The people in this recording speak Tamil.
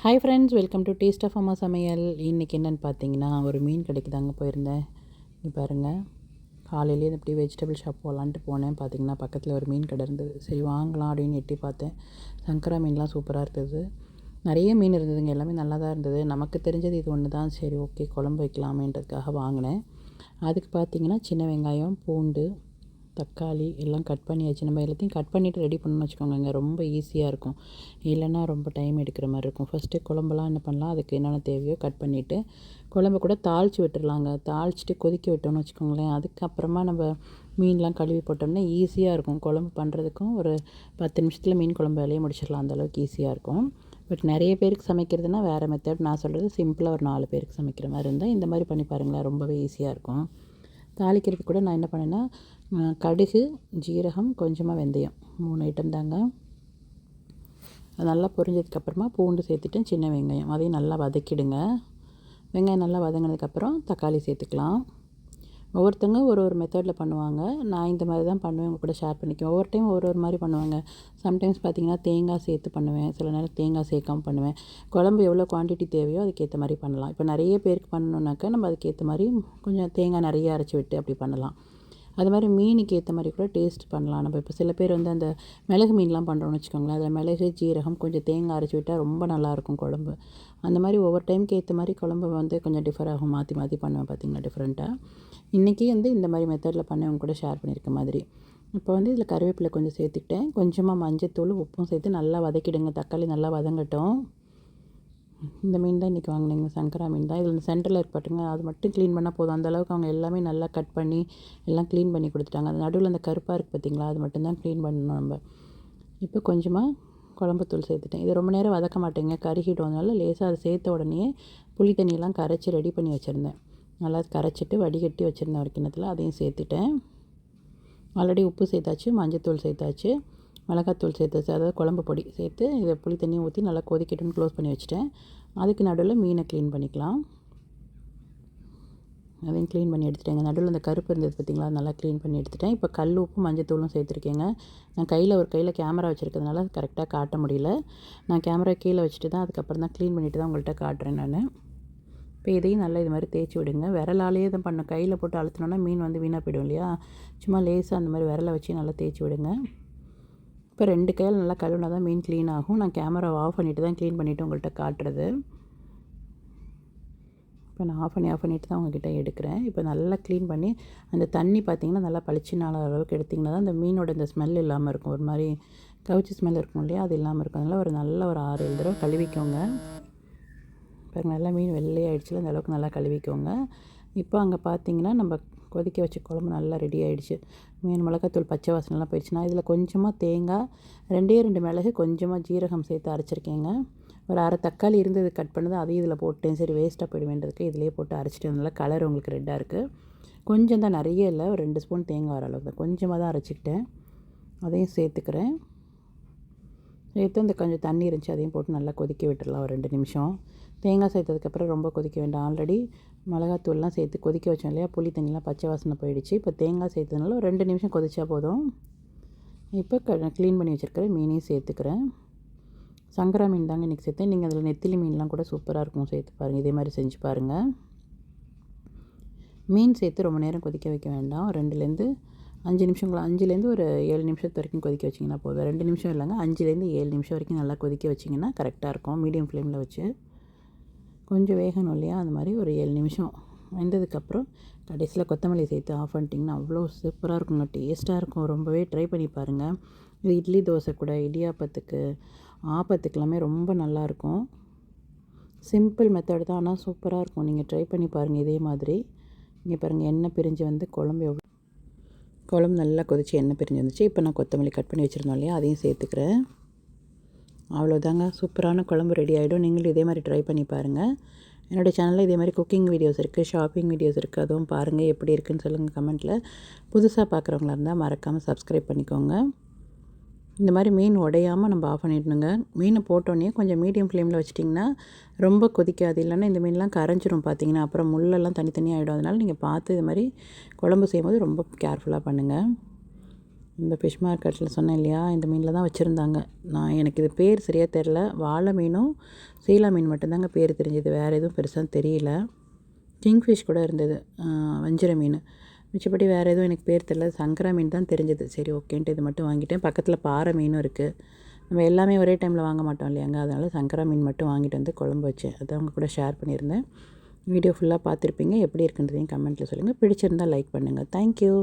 Hi friends, welcome to taste of Amma Samayal. இன்றைக்கி என்னென்னு பார்த்தீங்கன்னா, ஒரு மீன் கடைக்கு தாங்க போயிருந்தேன். நீ பாருங்கள், காலையிலேயே இப்படி வெஜிடபிள் ஷாப் போகலான்ட்டு போனேன். பார்த்தீங்கன்னா பக்கத்தில் ஒரு மீன் கடை இருந்தது. சரி வாங்கலாம் அப்படின்னு எட்டி பார்த்தேன். சங்கரா மீன்லாம் சூப்பராக இருந்தது. நிறைய மீன் இருந்ததுங்க, எல்லாமே நல்லா தான் இருந்தது. நமக்கு தெரிஞ்சது இது ஒன்று தான். சரி ஓகே, குழம்பு வைக்கலாமேன்றதுக்காக வாங்கினேன். அதுக்கு பார்த்தீங்கன்னா சின்ன வெங்காயம், பூண்டு, தக்காளி எல்லாம் கட் பண்ணியாச்சு. நம்ம எல்லாத்தையும் கட் பண்ணிவிட்டு ரெடி பண்ணணும்னு வச்சுக்கோங்க, ரொம்ப ஈஸியாக இருக்கும். இல்லைன்னா ரொம்ப டைம் எடுக்கிற மாதிரி இருக்கும். ஃபஸ்ட்டு குழம்புலாம் என்ன பண்ணலாம், அதுக்கு என்னென்ன தேவையோ கட் பண்ணிவிட்டு குழம்பு கூட தாளித்து விட்டுடலாங்க. தாளிச்சிட்டு கொதிக்க விட்டோம்னு வச்சுக்கோங்களேன், அதுக்கப்புறமா நம்ம மீன்லாம் கழுவி போட்டோம்னா ஈஸியாக இருக்கும். குழம்பு பண்ணுறதுக்கும் ஒரு 10 நிமிஷத்தில் மீன் குழம்பு வேலையை முடிச்சிடலாம். அந்தளவுக்கு ஈஸியாக இருக்கும். பட் நிறைய பேருக்கு சமைக்கிறதுனா வேறு மெத்தட். நான் சொல்கிறது சிம்பிளாக ஒரு 4 பேருக்கு சமைக்கிற மாதிரி இருந்தால் இந்த மாதிரி பண்ணி பாருங்களேன், ரொம்பவே ஈஸியாக இருக்கும். தாளிக்கிறதுக்கு கூட நான் என்ன பண்ணேன்னா, கடுகு, ஜீரகம், கொஞ்சமாக வெந்தயம் 3 ஐட்டம் தாங்க. அது நல்லா பொரிஞ்சதுக்கப்புறமா பூண்டு சேர்த்துட்டு சின்ன வெங்காயம் அதையும் நல்லா வதக்கிடுங்க. வெங்காயம் நல்லா வதங்கினதுக்கப்புறம் தக்காளி சேர்த்துக்கலாம். ஒவ்வொருத்தங்க ஒரு மெத்தடில் பண்ணுவாங்க. நான் இந்த மாதிரி தான் பண்ணுவேன், உங்கள் கூட ஷேர் பண்ணிக்குவேன். ஒவ்வொரு டைம் ஒரு மாதிரி பண்ணுவாங்க. சம்டைம்ஸ் பார்த்திங்கன்னா தேங்காய் சேர்த்து பண்ணுவேன், சில நேரம் தேங்காய் சேர்க்காமல் பண்ணுவேன். குழம்பு எவ்வளோ குவான்டிட்டி தேவையோ அதுக்கேற்ற மாதிரி பண்ணலாம். இப்போ நிறைய பேருக்கு பண்ணணுன்னாக்கா நம்ம அதுக்கேற்ற மாதிரி கொஞ்சம் தேங்காய் நிறைய அரைச்சி விட்டு அப்படி பண்ணலாம். அது மாதிரி மீனுக்கு ஏற்ற மாதிரி கூட டேஸ்ட் பண்ணலாம். நம்ம இப்போ சில பேர் அந்த மிளகு மீன்லாம் பண்ணுறோன்னு வச்சுக்கோங்களேன், அதில் மிளகு, ஜீரகம், கொஞ்சம் தேங்காய் அரைச்சி விட்டால் ரொம்ப நல்லாயிருக்கும் குழம்பு. அந்த மாதிரி ஒவ்வொரு டைமுக்கு ஏற்ற மாதிரி குழம்பு கொஞ்சம் டிஃபர் ஆகும். மாற்றி மாற்றி பண்ணுவேன் பார்த்திங்கன்னா டிஃப்ரெண்ட்டாக. இன்றைக்கி இந்த மாதிரி மெத்தடில் பண்ணவங்க கூட ஷேர் பண்ணியிருக்க மாதிரி. இப்போ இதில் கருவேப்பிலை கொஞ்சம் சேர்த்துக்கிட்டேன். கொஞ்சமாக மஞ்சத்தூள், உப்பும் சேர்த்து நல்லா வதக்கிடுங்க. தக்காளி நல்லா வதங்கட்டும். இந்த மீன் தான் இன்றைக்கி வாங்கினேங்க, சங்கரா மீன் தான். இதில் சென்டரில் இருப்பாட்டுங்க, அது மட்டும் க்ளீன் பண்ணால் போதும். அந்தளவுக்கு அவங்க எல்லாமே நல்லா கட் பண்ணி எல்லாம் க்ளீன் பண்ணி கொடுத்துட்டாங்க. அது நடுவில் அந்த கருப்பாக இருக்குது பார்த்திங்களா, அது மட்டும்தான் க்ளீன் பண்ணணும் நம்ம. இப்போ கொஞ்சமாக குழம்புத்தூள் சேர்த்துட்டேன். இது ரொம்ப நேரம் வதக்க மாட்டேங்க, கருகிடும். அதனால லேசாக அதை சேர்த்த உடனே புளி தண்ணியெல்லாம் கரைச்சி ரெடி பண்ணி வச்சுருந்தேன். நல்லா கரைச்சிட்டு வடிகட்டி வச்சுருந்தேன் ஒரு கிண்ணத்தில், அதையும் சேர்த்துட்டேன். ஆல்ரெடி உப்பு சேர்த்தாச்சு, மஞ்சத்தூள் சேர்த்தாச்சு, மிளகாத்தூள் சேர்த்தாச்சு, அதாவது குழம்பு பொடி சேர்த்து இதை புளி தண்ணியை ஊற்றி நல்லா கொதிக்கட்டுன்னு க்ளோஸ் பண்ணி வச்சுட்டேன். அதுக்கு நடுவில் மீனை க்ளீன் பண்ணிக்கலாம். அதையும் க்ளீன் பண்ணி எடுத்துட்டேங்க. நடுவில் அந்த கருப்பு இருந்தது பார்த்திங்களா, நல்லா க்ளீன் பண்ணி எடுத்துட்டேன். இப்போ கல் உப்பு மஞ்சத்தூளும் சேர்த்துருக்கேங்க. நான் ஒரு கையில் கேமரா வச்சுருக்கிறதுனால கரெக்டாக காட்ட முடியல. நான் கேமரா கீழே வச்சுட்டு தான் அதுக்கப்புறம் தான் க்ளீன் பண்ணிவிட்டு தான் உங்கள்கிட்ட காட்டுறேன் நான். இப்போ இதையும் நல்லா இது மாதிரி தேய்ச்சி விடுங்க. விரலாலேயே தான் பண்ணணும், கையில் போட்டு அழுத்தினோன்னா மீன் வீணாக போய்டும் இல்லையா. சும்மா லேசாக அந்த மாதிரி விரலை வச்சு நல்லா தேய்ச்சி விடுங்க. இப்போ 2 கையில் நல்லா கழுவினா தான் மீன் க்ளீன் ஆகும். நான் கேமரா ஆஃப் பண்ணிவிட்டு தான் க்ளீன் பண்ணிவிட்டு உங்கள்கிட்ட காட்டுறது. இப்போ நான் ஆஃப் பண்ணிவிட்டு தான் உங்கள்கிட்ட எடுக்கிறேன். இப்போ நல்லா க்ளீன் பண்ணி அந்த தண்ணி பார்த்திங்கன்னா நல்லா பளிச்சுனால அளவுக்கு எடுத்திங்கன்னா தான் அந்த மீனோட இந்த ஸ்மெல் இல்லாமல் இருக்கும். ஒரு மாதிரி கவுச்சி ஸ்மெல் இருக்கும் இல்லையா, அது இல்லாமல் இருக்கும். அதனால் நல்ல ஒரு 6-7 தடவை கழுவிக்கோங்க. பாருங்கள், நல்லா மீன் வெள்ளையாகிடுச்சுல, அந்த அளவுக்கு நல்லா கழுவிக்கோங்க. இப்போ அங்கே பார்த்தீங்கன்னா நம்ம கொதிக்க வச்ச குழம்பு நல்லா ரெடி ஆகிடுச்சு. மீன் மிளகாத்தூள் பச்சை வாசனைலாம் போயிடுச்சுன்னா இதில் கொஞ்சமாக தேங்காய், 2 மிளகு, கொஞ்சமாக ஜீரகம் சேர்த்து அரைச்சிருக்கேங்க. ஒரு அரை தக்காளி இருந்தது கட் பண்ணது, அதையும் இதில் போட்டேன். சரி வேஸ்ட்டாக போயிடுவேன்றதுக்கு இதிலே போட்டு அரைச்சிட்டு நல்லா கலர் உங்களுக்கு ரெட்டாக இருக்குது. கொஞ்சம் தான், நிறைய இல்லை, ஒரு 2 ஸ்பூன் தேங்காய் வர அளவுக்கு தான், கொஞ்சமாக தான் அரைச்சிக்கிட்டேன். அதையும் சேர்த்துக்கிறேன். சேர்த்து அந்த கொஞ்சம் தண்ணி இருந்துச்சு, அதையும் போட்டு நல்லா கொதிக்க விட்டுடலாம் ஒரு 2 நிமிஷம். தேங்காய் சேர்த்ததுக்கப்புறம் ரொம்ப கொதிக்க வேண்டாம். ஆல்ரெடி மிளகாத்தூள்லாம் சேர்த்து கொதிக்க வச்சோம் இல்லையா, புளி தண்ணிலாம் பச்சை வாசனை போயிடுச்சு. இப்போ தேங்காய் சேர்த்ததுனால ஒரு 2 நிமிஷம் கொதிச்சா போதும். இப்போ க்ளீன் பண்ணி வச்சுருக்கிற மீனையும் சேர்த்துக்கிறேன். சங்கரா மீன் தாங்க இன்றைக்கி சேர்த்தேன். நீங்கள் அதில் நெத்திலி மீன்லாம் கூட சூப்பராக இருக்கும், சேர்த்து பாருங்கள். இதே மாதிரி செஞ்சு பாருங்கள். மீன் சேர்த்து ரொம்ப நேரம் கொதிக்க வைக்க வேண்டாம். 2-5 நிமிஷங்களா, 5லேருந்து ஒரு 7 நிமிஷத்து வரைக்கும் கொதிக்க வச்சிங்கன்னா போதும். 2 நிமிஷம் இல்லைங்க, 5லேருந்து 7 நிமிஷம் வரைக்கும் நல்லா கொதிக்க வச்சிங்கன்னா கரெக்டாக இருக்கும். மீடியம் ஃப்ளேமில் வச்சு கொஞ்சம் வேகணும் இல்லையா, அந்த மாதிரி ஒரு 7 நிமிஷம் வெந்ததுக்கப்புறம் கடைசியில் கொத்தமல்லி சேர்த்து ஆஃப் பண்ணிட்டிங்கன்னா அவ்வளோ சூப்பராக இருக்குங்க, டேஸ்ட்டாக இருக்கும். ரொம்பவே ட்ரை பண்ணி பாருங்கள். இது இட்லி, தோசை கூட, இடியாப்பத்துக்கு, ஆப்பத்துக்கெல்லாமே ரொம்ப நல்லாயிருக்கும். சிம்பிள் மெத்தட் தான், ஆனால் சூப்பராக இருக்கும். நீங்கள் ட்ரை பண்ணி பாருங்கள் இதே மாதிரி. இங்கே பாருங்கள், எண்ணெய் பிரிஞ்சு குழம்பு நல்லா கொதித்து எண்ணெய் பிரிஞ்சு வந்துச்சு. இப்போ நான் கொத்தமல்லி கட் பண்ணி வச்சுருந்தோம் இல்லையா, அதையும் சேர்த்துக்கிறேன். அவ்வளோதாங்க, சூப்பரான குழம்பு ரெடி ஆகிடும். நீங்களும் இதே மாதிரி ட்ரை பண்ணி பாருங்கள். என்னோடய சேனலில் இதே மாதிரி குக்கிங் வீடியோஸ் இருக்குது, ஷாப்பிங் வீடியோஸ் இருக்குது. அதுவும் பாருங்கள், எப்படி இருக்குதுன்னு சொல்லுங்கள் கமெண்ட்டில். புதுசாக பார்க்குறவங்களா இருந்தால் மறக்காமல் சப்ஸ்கிரைப் பண்ணிக்கோங்க. இந்த மாதிரி மீன் உடையாமல் நம்ம ஆஃப் பண்ணிடணுங்க. மீனை போட்டோன்னே கொஞ்சம் மீடியம் ஃப்ளேமில் வச்சிட்டிங்கன்னா ரொம்ப கொதிக்காது. இல்லைன்னா இந்த மீன்லாம் கரைஞ்சிரும் பார்த்திங்கன்னா, அப்புறம் முள்ளெல்லாம் தனித்தனியாக ஆகிடும். அதனால் நீங்கள் பார்த்து இது மாதிரி குழம்பு செய்யும்போது ரொம்ப கேர்ஃபுல்லாக பண்ணுங்கள். இந்த ஃபிஷ் மார்க்கெட்டில் சொன்னேன் இல்லையா, இந்த மீனில் தான் வச்சுருந்தாங்க. எனக்கு இது பேர் சரியாக தெரில. வாழை மீனும் சீலா மீன் மட்டும்தாங்க பேர் தெரிஞ்சது, வேறு எதுவும் பெருசாக தெரியல. கிங்ஃபிஷ் கூட இருந்தது, வஞ்சிர மீன். மிச்சப்படி வேறு எதுவும் எனக்கு பேர் தெரில. சங்கரா மீன் தான் தெரிஞ்சது. சரி ஓகேன்ட்டு இது மட்டும் வாங்கிட்டேன். பக்கத்தில் பாறை மீனும் இருக்குது. நம்ம எல்லாமே ஒரே டைமில் வாங்க மாட்டோம் இல்லையாங்க, அதனால் சங்கரா மீன் மட்டும் வாங்கிட்டு வந்து குழம்பு வச்சேன். அதை அவங்க கூட ஷேர் பண்ணியிருந்தேன். வீடியோ ஃபுல்லாக பார்த்துருப்பீங்க. எப்படி இருக்குன்றதையும் கமெண்ட்டில் சொல்லுங்கள். பிடிச்சிருந்தால் லைக் பண்ணுங்கள். தேங்க்யூ.